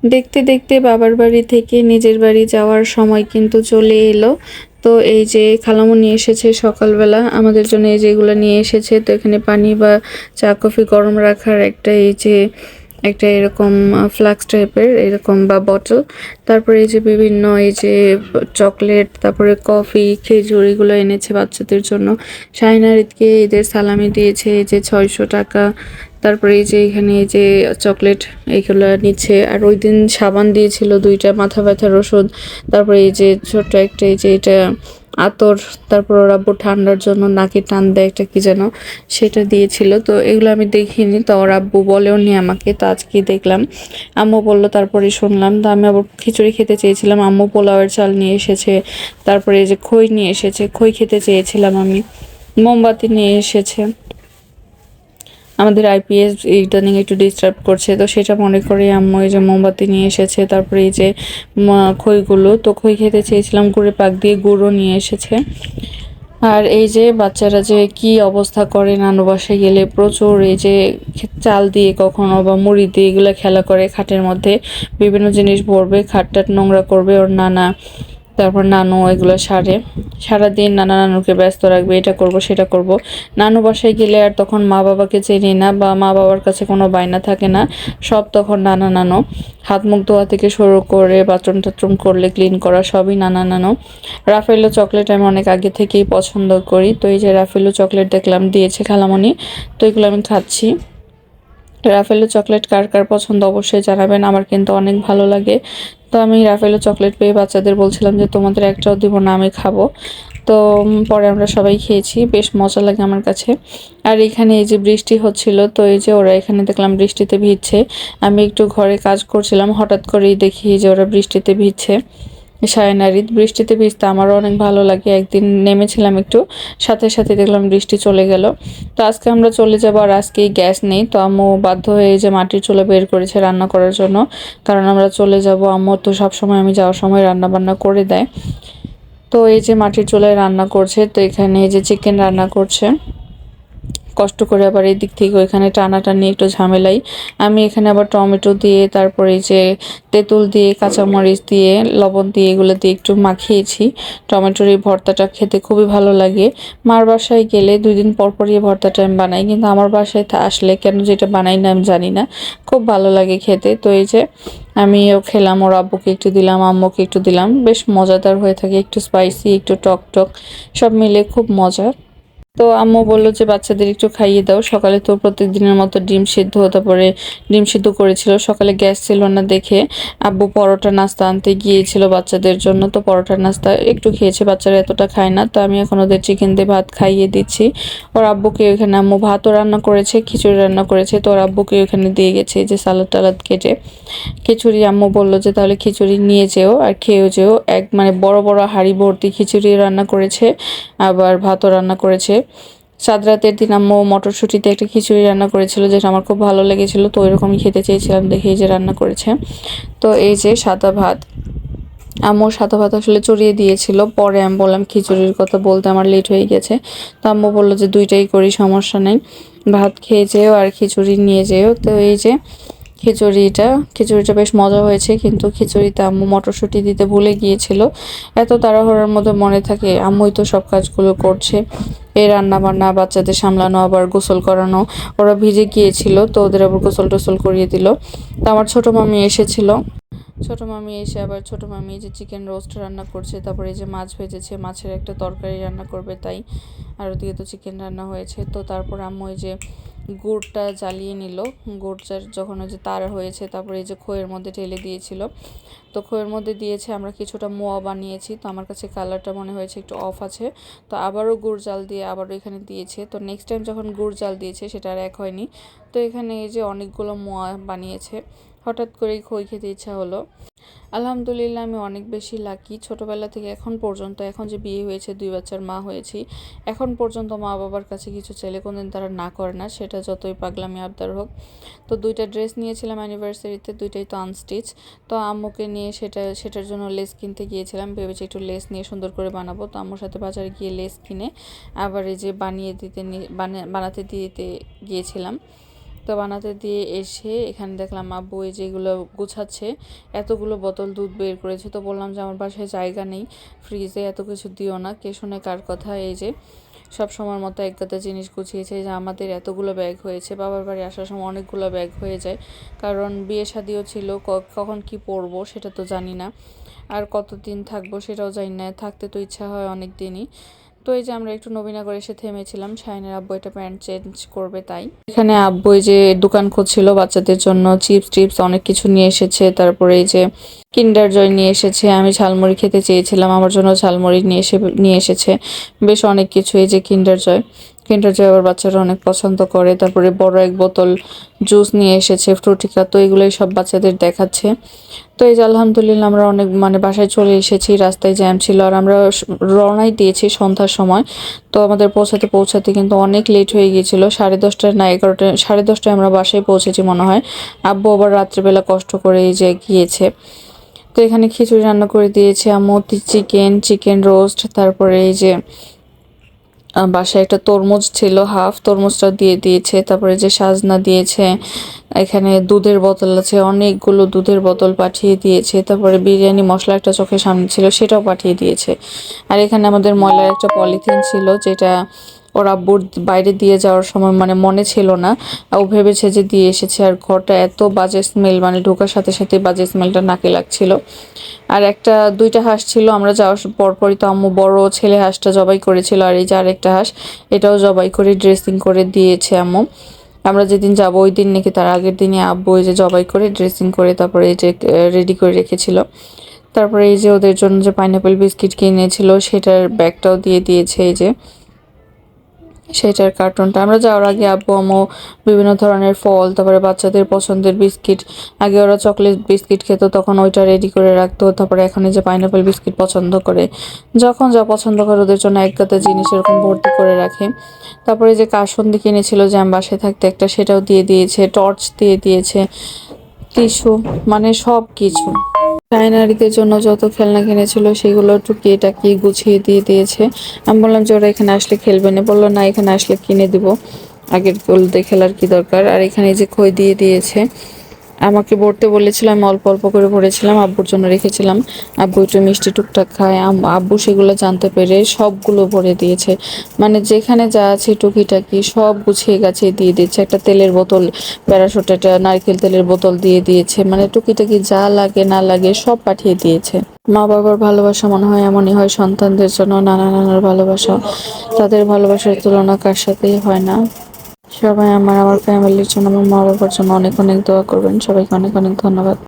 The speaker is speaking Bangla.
দেখতে দেখতে বাবার বাড়ি থেকে নিজের বাড়ি যাওয়ার সময় কিন্তু চলে এলো। তো এই যে খালামণি এসেছে সকালবেলা আমাদের জন্য, এই যে এগুলো নিয়ে এসেছে। তো এখানে পানি বা চা কফি গরম রাখার একটা এই যে একটা এরকম ফ্লাক্স টাইপের এরকম বা বটল। তারপরে এই যে বিভিন্ন এই যে চকলেট, তারপরে কফি, খেজুর এগুলো এনেছে বাচ্চাদের জন্য। শাহিনারিদকে ঈদের সালামি দিয়েছে এই যে 600 টাকা। তারপরে এই যে এখানে এই যে চকলেট এইগুলো নিচ্ছে। আর ওই দিন সাবান দিয়েছিল 2টা মাথা ব্যথার ওষুধ। তারপরে এই যে ছোট্ট একটা এই যে এটা আতর। তারপর ওর আব্বু ঠান্ডার জন্য নাকে টান দেয় একটা কি যেন, সেটা দিয়েছিল। তো এগুলো আমি দেখিনি, তো ওর আব্বু বলেও নি আমাকে, তো আজকে দেখলাম। আম্মু বলল তারপরে শুনলাম। তো আমি আবার খিচুড়ি খেতে চেয়েছিলাম, আম্মু পোলাওয়ের চাল নিয়ে এসেছে। তারপরে এই যে খই নিয়ে এসেছে, খই খেতে চেয়েছিলাম আমি। মোমবাতি নিয়ে এসেছে। আমাদের আইপিএস ইদানিং একটু ডিস্টার্ব করছে, তো সেটা মনে করে আম্মু এই যে মোমবাতি নিয়ে এসেছে। তারপরে এই যে খইগুলো, তো খই খেতে চেয়েছিলাম, গুড়ে পাক দিয়ে গুড়ও নিয়ে এসেছে। আর এই যে বাচ্চারা যে কি অবস্থা করে নানু বাসায় গেলে, প্রচুর এই যে চাল দিয়ে কখনো বা মুড়ি দিয়ে এগুলো খেলা করে, খাটের মধ্যে বিভিন্ন জিনিস ভরবে, খাটটাট নোংরা করবে ওর নানা। তারপর নানু এগুলো সারাদিন নানা নানুকে ব্যস্ত রাখবে, এটা করব সেটা করব। নানু বাসায় গেলে আর তখন মা বাবাকে চেনে না বা মা বাবার কাছে কোনো বায়না থাকে না, সব তখন নানা নানু। হাত মুখ ধোয়া থেকে শুরু করে বাথরুম টাথরুম করলে ক্লিন করা সবই নানা নানু। রাফেলো চকলেট আমি অনেক আগে থেকেই পছন্দ করি, তো এই যে রাফেলো চকলেট দেখলাম দিয়েছে খালামণি, তো এগুলো আমি খাচ্ছি। রাফেলো চকলেট কার কার পছন্দ অবশ্যই জানাবেন, আমার কিন্তু অনেক ভালো লাগে। তো আমি রাফেলো চকলেট পেয়ে বাচ্চাদের বলছিলাম যে তোমাদের একটাও দিব না, আমি খাবো। তো পরে আমরা সবাই খেয়েছি, বেশ মজা লাগে আমার কাছে। আর এখানে এই যে বৃষ্টি হচ্ছিল, তো এই যে ওরা এখানে দেখলাম বৃষ্টিতে ভিজছে। আমি একটু ঘরে কাজ করছিলাম, হঠাৎ করেই দেখি যে ওরা বৃষ্টিতে ভিজছে। সায়নারিত বৃষ্টিতে ভিজতে আমারও অনেক ভালো লাগে। একদিন নেমেছিলাম একটু, সাথে সাথে দেখলাম বৃষ্টি চলে গেল। তো আজকে আমরা চলে যাবো, আর আজকে গ্যাস নেই, তো আম্মু বাধ্য হয়ে যে মাটির চুলা বের করেছে রান্না করার জন্য। কারণ আমরা চলে যাব, আম্মু তো সবসময় আমি যাওয়ার সময় রান্না বান্না করে দেয়। তো এই যে মাটির চুলায় রান্না করছে, তো এখানে এই যে চিকেন রান্না করছে কষ্ট করে, আবার এই দিক থেকে ওইখানে টানাটানি একটু ঝামেলাই। আমি এখানে আবার টমেটো দিয়ে, তারপরে এই যে তেঁতুল দিয়ে, কাঁচামরিচ দিয়ে, লবণ দিয়ে এগুলো দিয়ে একটু মাখিয়েছি। টমেটোর এই ভর্তাটা খেতে খুবই ভালো লাগে। মার বাসায় গেলে 2 দিন পর পর এই ভর্তাটা আমি বানাই, কিন্তু আমার বাসায় আসলে কেন যেটা বানাই না আমি জানি না, খুব ভালো লাগে খেতে। তো এই যে আমিও খেলাম, ওর আব্বুকে একটু দিলাম, আম্মুকে একটু দিলাম, বেশ মজাদার হয়ে থাকে, একটু স্পাইসি একটু টক টক, সব মিলে খুব মজা। তো আম্মু বললো যে বাচ্চাদের একটু খাইয়ে দাও, সকালে তো প্রত্যেকদিনের মতো ডিম সিদ্ধ, তারপরে ডিম সিদ্ধ করেছিল। সকালে গ্যাস ছিল না দেখে আব্বু পরোটা নাস্তা আনতে গিয়েছিল বাচ্চাদের জন্য, তো পরোটা নাস্তা একটু খেয়েছে, বাচ্চারা এতটা খায় না। তো আমি এখন ওদের চিকেন দিয়ে ভাত খাইয়ে দিচ্ছি। ওর আব্বুকে ওখানে আম্মু ভাতও রান্না করেছে, খিচুড়ি রান্না করেছে, তো ওর আব্বুকে ওখানে দিয়ে গেছে যে সালাদ টালাদ কেটে। খিচুড়ি আম্মু বললো যে তাহলে খিচুড়ি নিয়ে যেও আর খেয়েও যেও, এক মানে বড় বড় হাঁড়ি ভর্তি খিচুড়ি রান্না করেছে, আবার ভাতও রান্না করেছে। সাত রাতের দিন আম্মু মটরশুঁটিতে একটা খিচুড়ি রান্না করেছিল, যেটা আমার খুব ভালো লেগেছিল, তো ওইরকমই খেতে চেয়েছিলাম দেখে এই যে রান্না করেছে। তো এই যে সাদা ভাত, আম্মু সাদা ভাত আসলে চড়িয়ে দিয়েছিল, পরে আমি বললাম খিচুড়ির কথা বলতে আমার লেট হয়ে গেছে। তো আম্মু বললো যে দুইটাই করি, সমস্যা নেই, ভাত খেয়ে যেও আর খিচুড়ি নিয়ে যেও। তো এই যে খিচুড়িটা বেশ মজা হয়েছে, কিন্তু খিচুড়িতে আম্মু মটরশুঁটি দিতে ভুলে গিয়েছিল। এত তাড়াহুড়োর মধ্যে মনে থাকে, আম্মুই তো সব কাজগুলো করছে, এই রান্না বান্না, বাচ্চাদের সামলানো, আবার গোসল করানো। ওরা ভিজে গিয়েছিল, তো ওদের আবার গোসল টোসল করিয়ে দিল। তো আমার ছোট মামি এসেছিল, ছোট মামি এসে আবার ছোট মামি এই যে চিকেন রোস্ট রান্না করছে, তারপরে এই যে মাছ ভেজেছে, মাছের একটা তরকারি রান্না করবে তাই। আর ওদিকে তো চিকেন রান্না হয়েছে। তো তারপর আম্মু এই যে গুড়টা জ্বালিয়ে নিল, গুড়টা যখন ওই যে তার হয়েছে, তারপরে এই যে খইয়ের মধ্যে ঢেলে দিয়েছিল। তো খইয়ের মধ্যে দিয়েছে, আমরা কিছুটা মোয়া বানিয়েছি, তো আমার কাছে কালারটা মনে হয়েছে একটু অফ আছে, তো আবারও গুড় জাল দিয়ে আবারও এখানে দিয়েছে। তো নেক্সট টাইম যখন গুড় জাল দিয়েছে সেটা আর এক হয়নি। তো এখানে এই যে অনেকগুলো মোয়া বানিয়েছে। হঠাৎ করেই খই খেতে ইচ্ছা হলো। আলহামদুলিল্লাহ আমি অনেক বেশি লাকি, ছোটোবেলা থেকে এখন পর্যন্ত, এখন যে বিয়ে হয়েছে 2 বাচ্চার মা হয়েছি, এখন পর্যন্ত মা বাবার কাছে কিছু চাইলে কোনোদিন তারা না করে না, সেটা যতই পাগলামি আবদার হোক। তো 2টা ড্রেস নিয়েছিলাম অ্যানিভার্সারিতে, 2টাই তো আনস্টিচ। তো আম্মুকে নিয়ে সেটার জন্য লেস কিনতে গিয়েছিলাম, ভেবেছি একটু লেস নিয়ে সুন্দর করে বানাবো। তো আম্মুর সাথে বাজারে গিয়ে লেস কিনে আবার এই যে বানাতে দিতে গিয়েছিলাম। নাস্তা বানাতে দিয়ে এসে এখানে দেখলাম আব্বু এই যেগুলো গুছাচ্ছে, এতগুলো বোতল দুধ বের করেছে। তো বললাম যে আমার বাসায় জায়গা নেই, ফ্রিজে এত কিছু দিও না, কে শুনে কার কথা। এই যে সব সময়ের মতো এক গাদা জিনিস গুছিয়েছে, যে আমাদের এতগুলো ব্যাগ হয়েছে, বাবার বাড়ি আসার সময় অনেকগুলো ব্যাগ হয়ে যায়, কারণ বিয়ে শাদিও ছিল, কখন কি পরবো সেটা তো জানি না, আর কতদিন থাকবো সেটাও জানি না, থাকতে তো ইচ্ছা হয় অনেক দিনই। তো এই যে আমরা একটু নবীনগর এসে থেমেছিলাম, শাহিনের আব্বু এটা প্যান্ট চেঞ্জ করবে তাই। এখানে আব্বু এই যে দোকান খুঁজছিল বাচ্চাদের জন্য, চিপস টিপস অনেক কিছু নিয়ে এসেছে। তারপরে এই যে কিন্ডার জয় নিয়ে এসেছে, আমি ঝালমুড়ি খেতে চেয়েছিলাম, আমার জন্য ঝালমুড়ি নিয়ে এসেছে বেশ অনেক কিছু। এই যে কিন্ডার জয় আবার বাচ্চারা অনেক পছন্দ করে। তারপরে বড় এক বোতল জুস নিয়ে এসেছে, ফ্রুটিকা। তো এগুলোই সব বাচ্চাদের দেখাচ্ছে। তো এই যে আলহামদুলিল্লাহ আমরা অনেক বাসায় চলে এসেছি, রাস্তায় জ্যাম ছিল, আর আমরা রওনাই দিয়েছি সন্ধ্যার সময়। তো আমাদের পৌঁছাতে কিন্তু অনেক লেট হয়ে গিয়েছিল, 10:30 না 11টা, 10:30টায় আমরা বাসায় পৌঁছেছি মনে হয়। আব্বু আবার রাত্রেবেলা কষ্ট করে এই যে গিয়েছে। তো এখানে খিচুড়ি রান্না করে দিয়েছে আম্মু, চিকেন রোস্ট, তারপরে এই যে বাসায় একটা তরমুজ ছিল, হাফ তরমুজটা দিয়ে দিয়েছে। তারপরে যে সাজনা দিয়েছে, এখানে দুধের বোতল আছে, অনেকগুলো দুধের বোতল পাঠিয়ে দিয়েছে। তারপরে বিরিয়ানি মশলা একটা চোখের সামনে ছিল, সেটাও পাঠিয়ে দিয়েছে। আর এখানে আমাদের ময়লার একটা পলিথিন ছিল, যেটা ওর আব্বুর বাইরে দিয়ে যাওয়ার সময় মনে ছিল না, ও ভেবেছে যে দিয়ে এসেছে। আর ঘরটা এত বাজে স্মেল, ঢোকার সাথে সাথে বাজে স্মেলটা নাকে লাগছিল। আর দুইটা হাঁস ছিল, আমরা যাওয়ার পরপরই তো আম্মু বড় ছেলে হাঁসটা জবাই করেছিল, আর এই যে আরেকটা হাঁস, এটাও জবাই করে ড্রেসিং করে দিয়েছে আম্মু। আমরা যেদিন যাব ওই দিন নাকি তার আগের দিনে আব্বু এই যে জবাই করে ড্রেসিং করে তারপরে এই যে রেডি করে রেখেছিল। তারপরে এই যে ওদের জন্য যে পাইনাপেল বিস্কিট কিনেছিল, সেটার ব্যাগটাও দিয়ে দিয়েছে, এই যে সেটার কার্টুনটা। আমরা যাওয়ার আগে আব্বু আম্মু বিভিন্ন ধরনের ফল, তারপরে বাচ্চাদের পছন্দের বিস্কিট, আগে ওরা চকলেট বিস্কিট খেত তখন ওইটা রেডি করে রাখতো। তারপরে এখন এই যে পাইনাপেল বিস্কিট পছন্দ করে, যখন যা পছন্দ করে ওদের জন্য এক গাদা জিনিস এরকম ভর্তি করে রাখে। তারপরে যে কাসন্দি কিনেছিল যে আমি বাসায় থাকতে একটা, সেটাও দিয়ে দিয়েছে, টর্চ দিয়ে দিয়েছে, টিস্যু, সব কিছু। চায়নারিদের জন্য যত খেলনা কিনেছিল সেগুলো টুকিয়ে টাকিয়ে গুছিয়ে দিয়ে দিয়েছে। আমি বললাম যে ওরা এখানে আসলে খেলবে না, বললো না এখানে আসলে কিনে দিব, আগের বলতে খেলার কি দরকার। আর এখানে এই যে খই দিয়ে দিয়েছে, আমাকে ভরতে বলেছিল, আমি অল্প অল্প করে ভরেছিলাম, আব্বুর জন্য রেখেছিলাম। আব্বু একটু মিষ্টি টুকটাক খায়, আব্বু সেগুলো জানতে পেরে সবগুলো ভরে দিয়েছে, যেখানে যা আছে টুকিটাকি সব গুছিয়ে গাছিয়ে দিয়ে দিয়েছে। একটা তেলের বোতল, প্যারাশুট, একটা নারকেল তেলের বোতল দিয়ে দিয়েছে, টুকিটাকি যা লাগে না লাগে সব পাঠিয়ে দিয়েছে। মা বাবার ভালোবাসা মনে হয় এমনই হয় সন্তানদের জন্য, নানা নানার ভালোবাসা, তাদের ভালোবাসার তুলনা কার সাথেই হয় না। সবাই আমার ফ্যামিলির জন্য, আমার মা বাবার জন্য অনেক অনেক দোয়া করবেন। সবাইকে অনেক অনেক ধন্যবাদ।